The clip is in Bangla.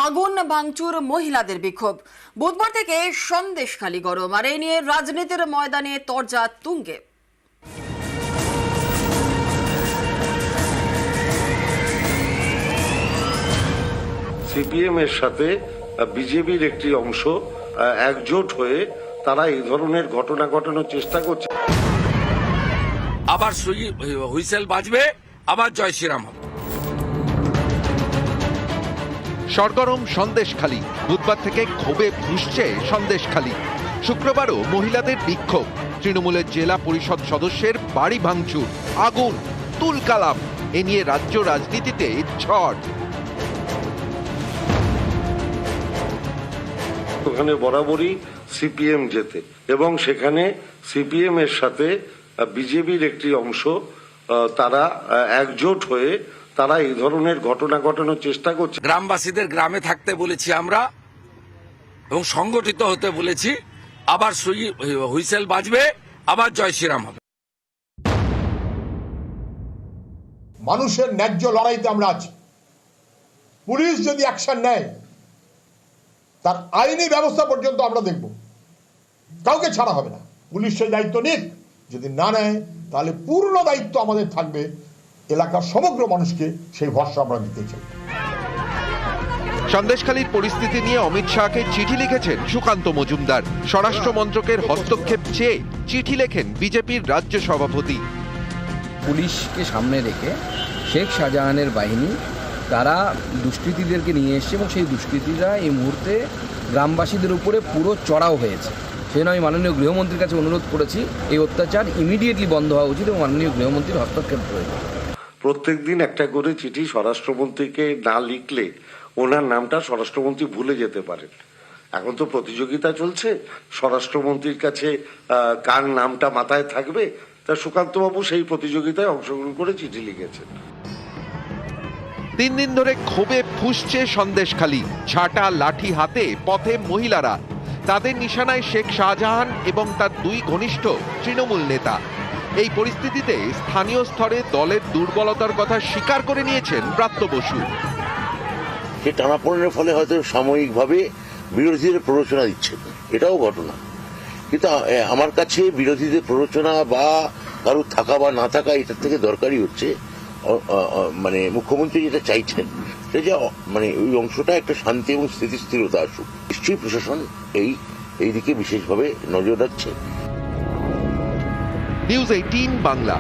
আগুন ভাঙচুর মহিলাদের বিক্ষোভ বুধবার থেকে সন্দেশখালী গরম আর এই নিয়ে রাজনীতির ময়দানে তরজা তুঙ্গে। সিপিএম এর সাথে বিজেপির একটি অংশ একজোট হয়ে তারা এই ধরনের ঘটনা ঘটানোর চেষ্টা করছে। আবার হুইসেল বাজবে, আবার জয় শ্রীরাম হবে। সরগরম সন্দেশখালী, বুধবার থেকে ক্ষোভে ফুঁসছে সন্দেশখালী। শুক্রবারও মহিলাদের বিক্ষোভ, তৃণমূলের জেলা পরিষদ সদস্যের বাড়ি ভাঙচুর, আগুন, তুলকালাম, এ নিয়ে রাজ্য রাজনীতিতে ঝড়। ওখানে বরাবরই সিপিএম জেতে এবং সেখানে সিপিএম এর সাথে বিজেপির একটি অংশ তারা একজোট হয়ে তারা এই ধরনের ঘটনা ঘটানোর চেষ্টা করছে। গ্রামবাসীদের গ্রামে থাকতে বলেছি আমরা এবং সংগঠিত হতে বলেছি। আবার হুইসেল বাজবে, আবার জয় শ্রীরাম হবে। মানুষের ন্যায্য লড়াইতে আমরা আছি। পুলিশ যদি অ্যাকশন নেয় তার আইনি ব্যবস্থা পর্যন্ত আমরা দেখব, কাউকে ছাড়া হবে না। পুলিশ সেই দায়িত্ব নিক, যদি না নেয় তাহলে পূর্ণ দায়িত্ব আমাদের থাকবে এলাকার সমগ্র মানুষকে সেই ভরসা আমরা দিতে চাই। সন্দেশখালীর পরিস্থিতি নিয়ে অমিত শাহকে চিঠি লিখেছেন সুকান্ত মজুমদার। স্বরাষ্ট্র মন্ত্রকের হস্তক্ষেপ চেয়ে চিঠি লেখেন বিজেপির রাজ্য সভাপতি। পুলিশকে সামনে রেখে শেখ শাহজাহানের বাহিনী তারা দুষ্কৃতীদেরকে নিয়ে এসছে এবং সেই দুষ্কৃতীরা এই মুহূর্তে গ্রামবাসীদের উপরে পুরো চড়াও হয়েছে। সেই আমি মাননীয় গৃহমন্ত্রীর কাছে অনুরোধ করেছি এই অত্যাচার ইমিডিয়েটলি বন্ধ হওয়া উচিত এবং মাননীয় গৃহমন্ত্রীর হস্তক্ষেপ প্রয়োজন। প্রত্যেকদিন একটা করে চিঠি স্বরাষ্ট্রমন্ত্রীকে না লিখলে ওনার নামটা স্বরাষ্ট্রমন্ত্রী ভুলে যেতে পারেন। এখন তো প্রতিযোগিতা চলছে, স্বরাষ্ট্রমন্ত্রীর কাছে কার নামটা মাথায় থাকবে, তা সুকান্তবাবু সেই প্রতিযোগিতায় অংশগ্রহণ করে চিঠি লিখেছেন। 3 দিন ধরে ক্ষোভে ফুঁসছে সন্দেশখালী। ঝাঁটা লাঠি হাতে পথে মহিলারা, তাদের নিশানায় শেখ শাহজাহান এবং তার 2 ঘনিষ্ঠ তৃণমূল নেতা। এই পরিস্থিতিতে স্থানীয় স্তরে দলের দুর্বলতার কথা স্বীকার করে নিয়েছেন ব্রাত্য বসু। সে টানাপোড়েনের ফলে হয়তো সাময়িকভাবে বিরোধীদের প্ররোচনা দিচ্ছে, এটাও ঘটনা। কিন্তু আমার কাছে বিরোধীদের প্ররোচনা বা কারোর থাকা বা না থাকা এটার থেকে দরকারই হচ্ছে মানে মুখ্যমন্ত্রী যেটা চাইছেন যে মানে ওই অংশটা একটা শান্তি এবং স্থিতিস্থিরতা আসুক। নিশ্চয়ই প্রশাসন এই দিকে বিশেষভাবে নজর রাখছে। নিউজ 18 বাংলা।